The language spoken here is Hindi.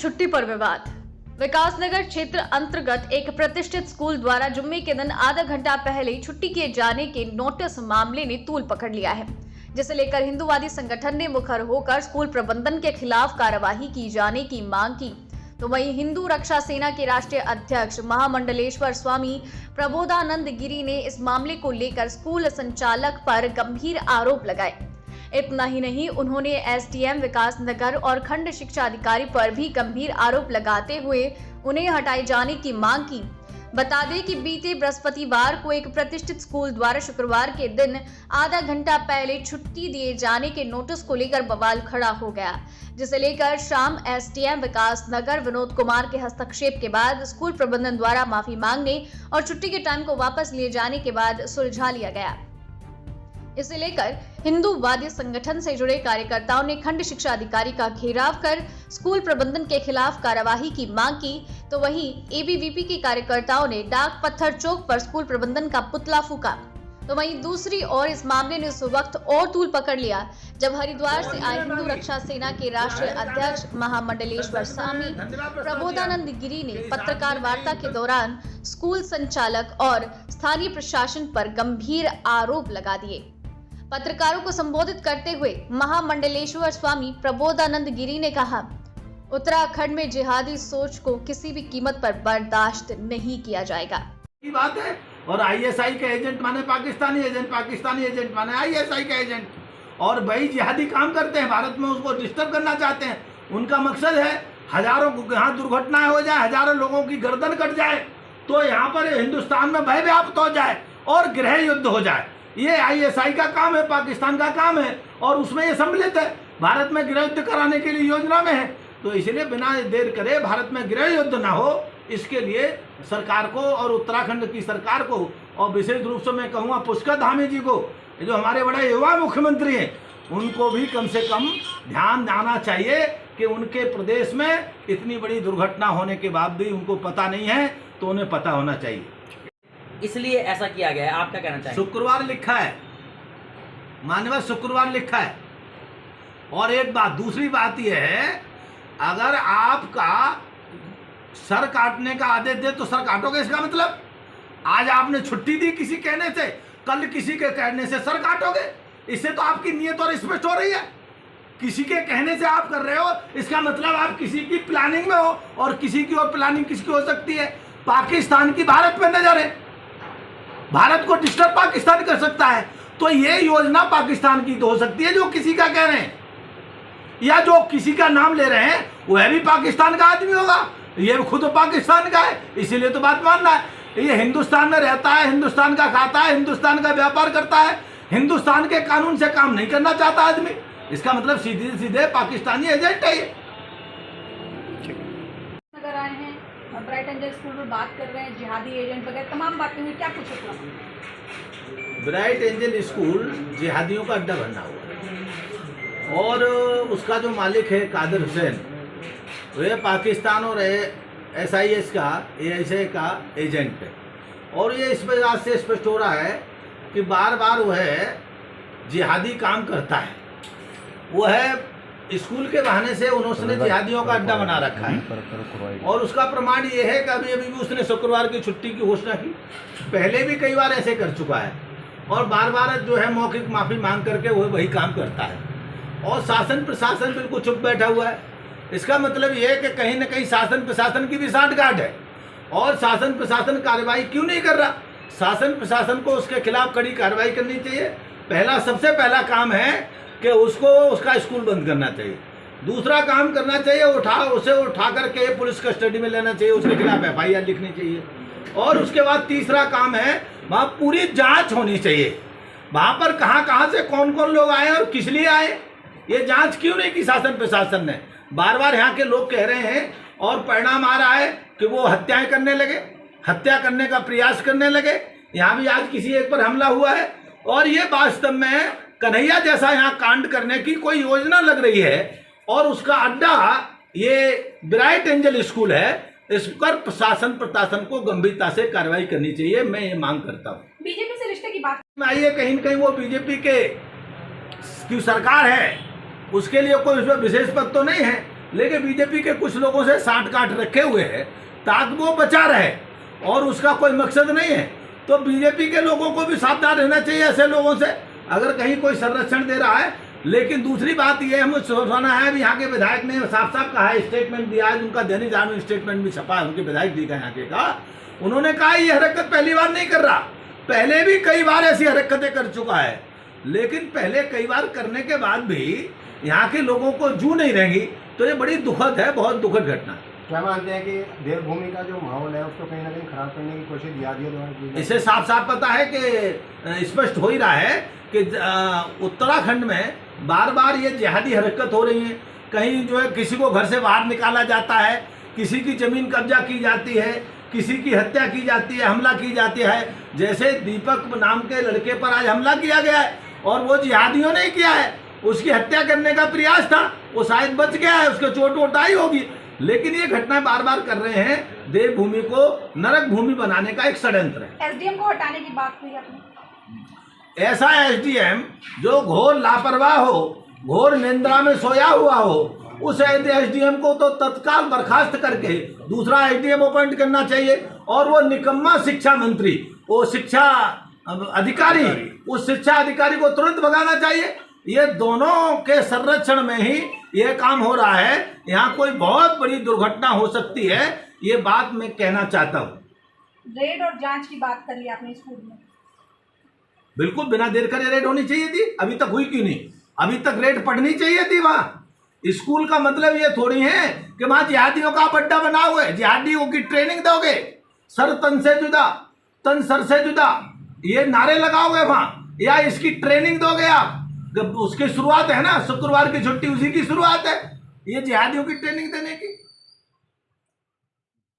छुट्टी पर विवाद। विकासनगर क्षेत्र अंतर्गत एक प्रतिष्ठित स्कूल द्वारा जुम्मे के दिन आधा घंटा पहले छुट्टी किए जाने के नोटिस मामले ने तूल पकड़ लिया है, जिसे लेकर हिंदूवादी संगठन ने मुखर होकर स्कूल प्रबंधन के खिलाफ कार्यवाही की जाने की मांग की। तो वहीं हिंदू रक्षा सेना के राष्ट्रीय अध्यक्ष महामंडलेश्वर स्वामी प्रबोधानंद गिरी ने इस मामले को लेकर स्कूल संचालक पर गंभीर आरोप लगाए। इतना ही नहीं, उन्होंने एसडीएम विकासनगर और खंड शिक्षा अधिकारी पर भी गंभीर आरोप लगाते हुए उन्हें हटाए जाने की मांग की। बता दें कि बीते बृहस्पतिवार को एक प्रतिष्ठित स्कूल द्वारा शुक्रवार के दिन आधा घंटा पहले छुट्टी दिए जाने के नोटिस को लेकर बवाल खड़ा हो गया, जिसे लेकर शाम एसडीएम विकासनगर विनोद कुमार के हस्तक्षेप के बाद स्कूल प्रबंधन द्वारा माफी मांगने और छुट्टी के टाइम को वापस लिए जाने के बाद सुलझा लिया गया। इसे लेकर हिंदूवादी संगठन से जुड़े कार्यकर्ताओं ने खंड शिक्षा अधिकारी का घेराव कर स्कूल प्रबंधन के खिलाफ कार्यवाही की मांग की। तो वहीं एबीवीपी के कार्यकर्ताओं ने डाक पत्थर चौक पर स्कूल प्रबंधन का पुतला फूका। तो वहीं दूसरी ओर इस मामले ने उस वक्त और तूल पकड़ लिया जब हरिद्वार से आए हिंदू रक्षा सेना के राष्ट्रीय अध्यक्ष महामंडलेश्वर स्वामी प्रबोधानंद गिरी ने पत्रकार वार्ता के दौरान स्कूल संचालक और स्थानीय प्रशासन पर गंभीर आरोप लगा दिए। पत्रकारों को संबोधित करते हुए महामंडलेश्वर स्वामी प्रबोधानंद गिरी ने कहा, उत्तराखंड में जिहादी सोच को किसी भी कीमत पर बर्दाश्त नहीं किया जाएगा। ये बात है। और आईएसआई का एजेंट माने पाकिस्तानी एजेंट माने आईएसआई का एजेंट, और भाई जिहादी काम करते हैं भारत में, उसको डिस्टर्ब करना चाहते हैं। उनका मकसद है हजारों यहाँ दुर्घटनाएं हो जाए, हजारों लोगों की गर्दन कट जाए, तो यहाँ पर हिंदुस्तान में भय व्याप्त हो जाए और गृह युद्ध हो जाए। ये आईएसआई का काम है, पाकिस्तान का काम है, और उसमें ये सम्मिलित है। भारत में गृह युद्ध कराने के लिए योजना में है। तो इसलिए बिना देर करे भारत में गृह युद्ध ना हो, इसके लिए सरकार को और उत्तराखंड की सरकार को, और विशेष रूप से मैं कहूँगा पुष्कर धामी जी को, जो हमारे बड़े युवा मुख्यमंत्री हैं, उनको भी कम से कम ध्यान देना चाहिए कि उनके प्रदेश में इतनी बड़ी दुर्घटना होने के बाद भी उनको पता नहीं है, तो उन्हें पता होना चाहिए। इसलिए ऐसा किया गया है, आप क्या कहना चाहेंगे? शुक्रवार लिखा है, मानव शुक्रवार लिखा है। और एक बात, दूसरी बात यह है, अगर आपका सर काटने का आदेश दे तो सर काटोगे, इसका मतलब आज आपने छुट्टी दी किसी कहने से, कल किसी के कहने से सर काटोगे। इससे तो आपकी नीयत और स्पष्ट हो रही है। किसी के कहने से आप कर रहे हो, इसका मतलब आप किसी की प्लानिंग में हो, और किसी की और प्लानिंग किसकी हो सकती है? पाकिस्तान की भारत में नजर है, भारत को डिस्टर्ब पाकिस्तान कर सकता है। तो ये योजना पाकिस्तान की तो हो सकती है जो किसी का कह रहे हैं, या जो किसी का नाम ले रहे हैं वह भी पाकिस्तान का आदमी होगा, ये खुद पाकिस्तान का है, इसीलिए तो बात मानना है। ये हिंदुस्तान में रहता है, हिंदुस्तान का खाता है, हिंदुस्तान का व्यापार करता है, हिंदुस्तान के कानून से काम नहीं करना चाहता आदमी, इसका मतलब सीधे सीधे पाकिस्तानी एजेंट है ये। अगर आए हैं ब्राइट एंजल स्कूल में बात कर रहे हैं, जिहादी एजेंट वगैरह तमाम बातें हुई, क्या कुछ है? ब्राइट एंजल स्कूल जिहादियों का अड्डा बना हुआ है, और उसका जो मालिक है कादिर हुसैन, वह पाकिस्तान और SIS का AISA का एजेंट है। और ये इस बात से स्पष्ट हो रहा है कि बार बार वह जिहादी काम करता है। वह स्कूल के बहाने से उन्होंने जिहादियों का अड्डा बना रखा है, और उसका प्रमाण ये है कि अभी भी उसने शुक्रवार की छुट्टी की घोषणा की, पहले भी कई बार ऐसे कर चुका है, और बार बार जो है मौखिक माफी मांग करके वह वही काम करता है। और शासन प्रशासन बिल्कुल चुप बैठा हुआ है। इसका मतलब यह है कि कहीं ना कहीं शासन प्रशासन की भी सांठगांठ है, और शासन प्रशासन कार्रवाई क्यों नहीं कर रहा? शासन प्रशासन को उसके खिलाफ कड़ी कार्रवाई करनी चाहिए। सबसे पहला काम है कि उसको उसका स्कूल बंद करना चाहिए। दूसरा काम करना चाहिए, उसे उठा करके पुलिस कस्टडी में लेना चाहिए, उसके खिलाफ FIR लिखनी चाहिए। और उसके बाद तीसरा काम है, वहाँ पूरी जांच होनी चाहिए, वहाँ पर कहाँ से कौन कौन लोग आए और किस लिए आए, ये जांच क्यों नहीं की शासन प्रशासन ने? बार बार यहाँ के लोग कह रहे हैं, और परिणाम आ रहा है कि वो हत्याएं करने लगे, हत्या करने का प्रयास करने लगे। यहाँ भी आज किसी एक पर हमला हुआ है, और ये वास्तव में कन्हैया जैसा यहाँ कांड करने की कोई योजना लग रही है, और उसका अड्डा ये ब्राइट एंजल स्कूल है। इस पर प्रशासन प्रशासन को गंभीरता से कार्रवाई करनी चाहिए, मैं ये मांग करता हूँ। बीजेपी से रिश्ते की बात में आइए, कहीं न कहीं वो बीजेपी की सरकार है, उसके लिए कोई उसमें विशेष पद तो नहीं है, लेकिन बीजेपी के कुछ लोगों से साठ काट रखे हुए हैं ताकि वो बचा रहे, और उसका कोई मकसद नहीं है। तो बीजेपी के लोगों को भी सावधान रहना चाहिए ऐसे लोगों से, अगर कहीं कोई संरक्षण दे रहा है। लेकिन दूसरी बात ये हमें सुना है, अभी यहाँ के विधायक ने साफ साफ कहा है, स्टेटमेंट दिया है, उनका दैनिक जागरण स्टेटमेंट भी छपा है, उनके विधायक जी का यहाँ के का, उन्होंने कहा ये हरकत पहली बार नहीं कर रहा, पहले भी कई बार ऐसी हरकतें कर चुका है, लेकिन पहले कई बार करने के बाद भी यहाँ के लोगों को जू नहीं रहेंगी। तो ये बड़ी दुखद है, बहुत दुखद घटना है। क्या मानते हैं कि देवभूमि का जो माहौल है उसको कहीं ना कहीं खराब करने की कोशिश जिहादियों द्वारा की जाती है? इसे साफ साफ पता है कि स्पष्ट हो ही रहा है कि उत्तराखंड में बार बार ये जिहादी हरकत हो रही है। कहीं जो है किसी को घर से बाहर निकाला जाता है, किसी की जमीन कब्जा की जाती है, किसी की हत्या की जाती है, हमला की जाती है। जैसे दीपक नाम के लड़के पर आज हमला किया गया है और वो जिहादियों ने किया है, उसकी हत्या करने का प्रयास था, वो शायद बच गया है, उसको चोट वोट आई होगी, लेकिन ये घटना बार बार कर रहे हैं। देवभूमि को नरक भूमि बनाने का एक षड्यंत्र है। एसडीएम को हटाने की बात हुई आपने, ऐसा एसडीएम जो घोर लापरवाह हो, घोर निंद्रा में सोया हुआ हो, उस एसडीएम को तो तत्काल बर्खास्त करके दूसरा एसडीएम अपॉइंट करना चाहिए। और वो निकम्मा शिक्षा मंत्री, वो शिक्षा अधिकारी, उस शिक्षा अधिकारी को तुरंत भगाना चाहिए। ये दोनों के संरक्षण में ही ये काम हो रहा है। यहाँ कोई बहुत बड़ी दुर्घटना हो सकती है, ये बात मैं कहना चाहता हूँ। रेड और जांच की बात करी आपने स्कूल में, बिल्कुल बिना देर करे रेड होनी चाहिए थी, अभी तक हुई क्यों नहीं? अभी तक रेड पड़नी चाहिए थी वहाँ। स्कूल का मतलब ये थोड़ी है कि वहाँ जिहादियों का अड्डा बना हुआ है, जिहादियों की ट्रेनिंग दोगे, सर तन से जुदा, तन सर से जुदा, ये नारे लगाओगे वहाँ, या इसकी ट्रेनिंग दोगे आप? उसकी शुरुआत है ना, शुक्रवार की छुट्टी उसी की शुरुआत है, ये जिहादियों की ट्रेनिंग देने की।